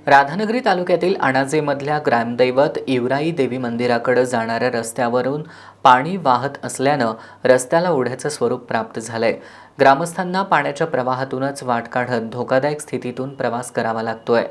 राधानगरी तालुक्यातील अणाजेमधल्या ग्रामदैवत इवराई देवी मंदिराकडे जाणाऱ्या रस्त्यावरून पाणी वाहत असल्यानं रस्त्याला ओढ्याचं स्वरूप प्राप्त झालंय। ग्रामस्थांना पाण्याच्या प्रवाहातूनच वाट काढत धोकादायक स्थितीतून प्रवास करावा लागतोय।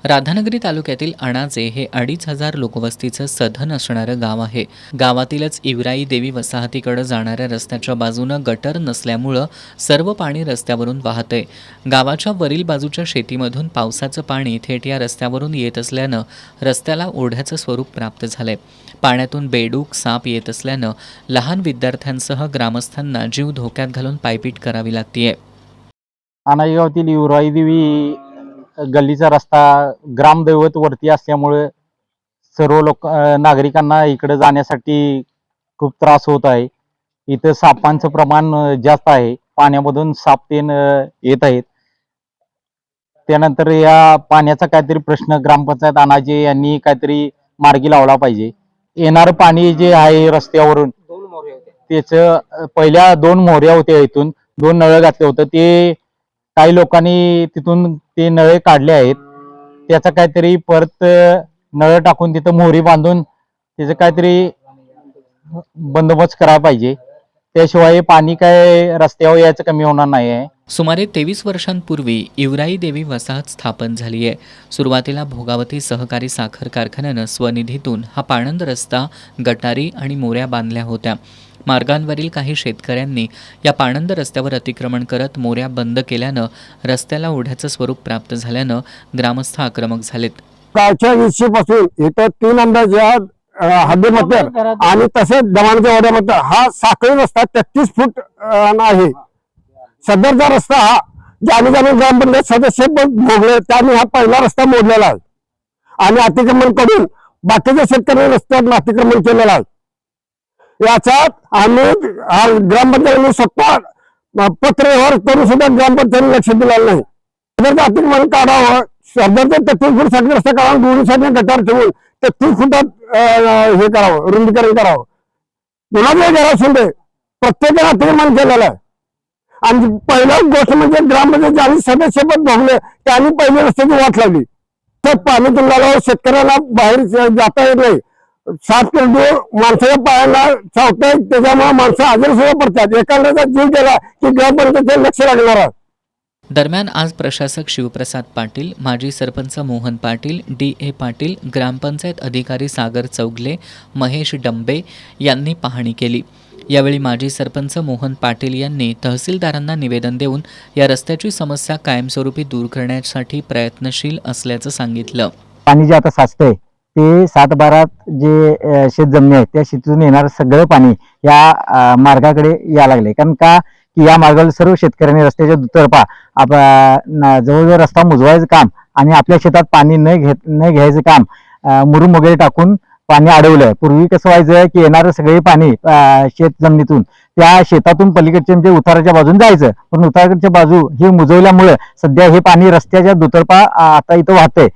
राधानगरी तालुक्यातील अणाजे हे 2,500 लोकवस्तीचं सधन असणारं गाव आहे। गावातीलच इवराई देवी वसाहतीकडे जाणाऱ्या रस्त्याच्या बाजूनं गटर नसल्यामुळं सर्व पाणी रस्त्यावरून वाहतंय। गावाच्या वरील बाजूच्या शेतीमधून पावसाचं पाणी थेट या रस्त्यावरून येत असल्यानं रस्त्याला ओढ्याचं स्वरूप प्राप्त झालंय। पाण्यातून बेडूक साप येत असल्यानं लहान विद्यार्थ्यांसह ग्रामस्थांना जीव धोक्यात घालून पायपीट करावी लागतेय। अणाजे गावातील इवराई देवी गल्लीचा रस्ता ग्रामदैवत वरती असल्यामुळे सर्व नागरिकांना इकडे जाण्यासाठी खूप त्रास होत आहे। इथं सापांचं प्रमाण जास्त आहे। पाण्यामधून साप तेन येत आहेत। त्यानंतर या पाण्याचा काहीतरी प्रश्न ग्रामपंचायत अणाजे यांनी काहीतरी मार्गी लावला पाहिजे। येणारं पाणी जे आहे रस्त्यावरून त्याचं पहिल्या 2 मोहऱ्या होत्या, इथून 2 नळ घातले होते। ते काही लोकांनी तिथून ते नळे काढले आहेत। त्याचा काहीतरी परत नळ टाकून तिथं मोहरी बांधून त्याचं काहीतरी बंदोबस्त करायला पाहिजे। त्याशिवाय पाणी काय रस्त्यावर यायचं कमी होणार नाही आहे। सुमारे 23 वर्षांपूर्वी इवराई देवी वसाहत स्थापन झाली आहे। सुरुवातीला भोगावती सहकारी साखर कारखान्यानं स्वनिधीतून हा पाणंद रस्ता, गटारी आणि मोऱ्या बांधल्या होत्या। मार्गांवरील काही शेतकऱ्यांनी या पाणंद रस्त्यावर अतिक्रमण करत मोऱ्या बंद केल्यानं रस्त्याला ओढ्याचं स्वरूप प्राप्त झाल्यानं ग्रामस्थ आक्रमक झालेत। गावच्या 20 पासून इथं 3 अंदाजे हद्दीमध्ये आणि तसेच दमाणच्या ओढ्यामध्ये हा साखळी रस्ता 33 फूट आहे। सदरचा रस्ता हा ज्याने ग्रामपंचायत सदस्य भोगले त्याने हा पहिला रस्ता मोडलेला आहे आणि अतिक्रमण करून बाकीच्या शेतकऱ्यांनी रस्त्यावर अतिक्रमण केलेलं आहे। याच्यात आम्ही ग्रामपंचायतीने स्वतः पत्र व्यवहार करून सुद्धा ग्रामपंचायतीने लक्ष दिलेलं नाही। सदरचं अतिक्रमण काढावं, सदरचं 33 फूट साठी रस्ता काढावं, दोन्ही गटार ठेवून 33 फुटात हे करावं, रुंदीकरण करावं। कुणाचंही घर असून दे, प्रत्येकाने अतिक्रमण केलेलं आहे। आणि पहिला गोष्ट म्हणजे ग्रामपंचायत ज्यांनी सदस्य पण भोगले त्यांनी पहिली रस्त्याची वाट लावली। तर पाणी तुंबल्यावर शेतकऱ्याला बाहेर जाता येत नाही। 7 किलो माणसाच्या पायाला चावतंय, त्याच्यामुळे माणसं आजारी सुद्धा पडतात। एखाद्याचा जीव गेला की ग्रामपंचायतीचे लक्ष लागणार आहे। दरम्यान आज प्रशासक शिवप्रसाद पाटील, माजी सरपंच मोहन पाटील, DA पाटील, ग्रामपंचायत अधिकारी सागर चौगले, महेश डंबे यांनी पाहणी केली। यावेळी माजी सरपंच मोहन पाटील यांनी तहसीलदारांना निवेदन देऊन या रस्त्याची समस्या कायमस्वरूपी दूर करण्यासाठी प्रयत्नशील असल्याचं सांगितलं। पाणी जे आता साचतंय ते 7-12 जे शेतजमिनी आहेत त्या शेतीतून येणारं सगळं पाणी या मार्गाकडे यायला लागले। कारण का की या मार्गावर सर्व शेतकऱ्यांनी रस्त्याच्या दुतर्फा जवळजवळ रस्ता मुजवायचं काम आणि आपल्या शेतात पाणी न घ्यायचं काम मुरुम वगैरे टाकून पाणी अडवलंय। पूर्वी कसं व्हायचं की येणारं सगळे पाणी शेत जमिनीतून त्या शेतातून पलीकडच्या म्हणजे उताराच्या बाजून जायचं, पण उताराकडच्या बाजू ही मुजवल्यामुळे सध्या हे पाणी रस्त्याच्या दुतर्फा आता इथं वाहतंय।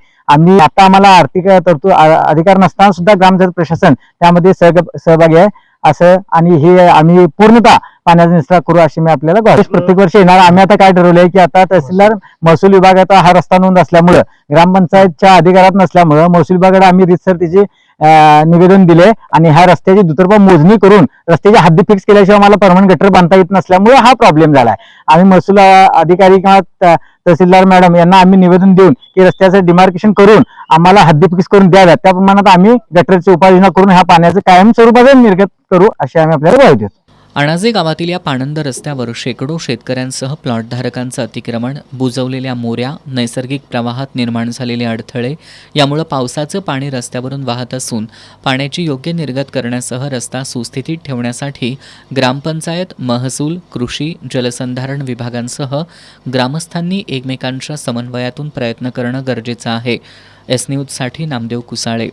आता आम्हाला आर्थिक तरतूद अधिकार नसताना सुद्धा ग्रामपंचायत प्रशासन त्यामध्ये सहभागी आहे असं, आणि हे आम्ही पूर्णतः पाण्याचा निचरा करू अशी मी आपल्याला प्रत्येक वर्षी येणार। आम्ही आता काय ठरवलंय की आता तहसीलदार महसूल विभागात हा रस्ता नोंद असल्यामुळे ग्रामपंचायतच्या अधिकारात नसल्यामुळे महसूल विभागाला आम्ही रीतसर त्याचे निवेदन दिले आणि ह्या रस्त्याची दुतर्फा मोजणी करून रस्त्याची हद्दी फिक्स केल्याशिवाय मला परमनंट गटर बांधता येत नसल्यामुळे हा प्रॉब्लेम झालाय। आम्ही महसूल अधिकारी किंवा तहसीलदार मॅडम यांना आम्ही निवेदन देऊन की रस्त्याचं डिमार्केशन करून आम्हाला हद्दी फिक्स करून द्याव्यात, त्या प्रमाणात आम्ही गटरची उपाययोजना करून ह्या पाण्याचं कायम स्वरूपाचं निर्गत करू अशी आम्ही आपल्याला ग्वाही देतो। अणाजे गावातील या पाणंद रस्त्यावर शेकडो शेतकऱ्यांसह प्लॉटधारकांचं अतिक्रमण, बुजवलेल्या मोऱ्या, नैसर्गिक प्रवाहात निर्माण झालेले अडथळे यामुळे पावसाचं पाणी रस्त्यावरून वाहत असून पाण्याची योग्य निर्गत करण्यासह रस्ता सुस्थितीत ठेवण्यासाठी ग्रामपंचायत, महसूल, कृषी, जलसंधारण विभागांसह ग्रामस्थांनी एकमेकांच्या समन्वयातून प्रयत्न करणं गरजेचं आहे। S न्यूजसाठी नामदेव कुसाळे।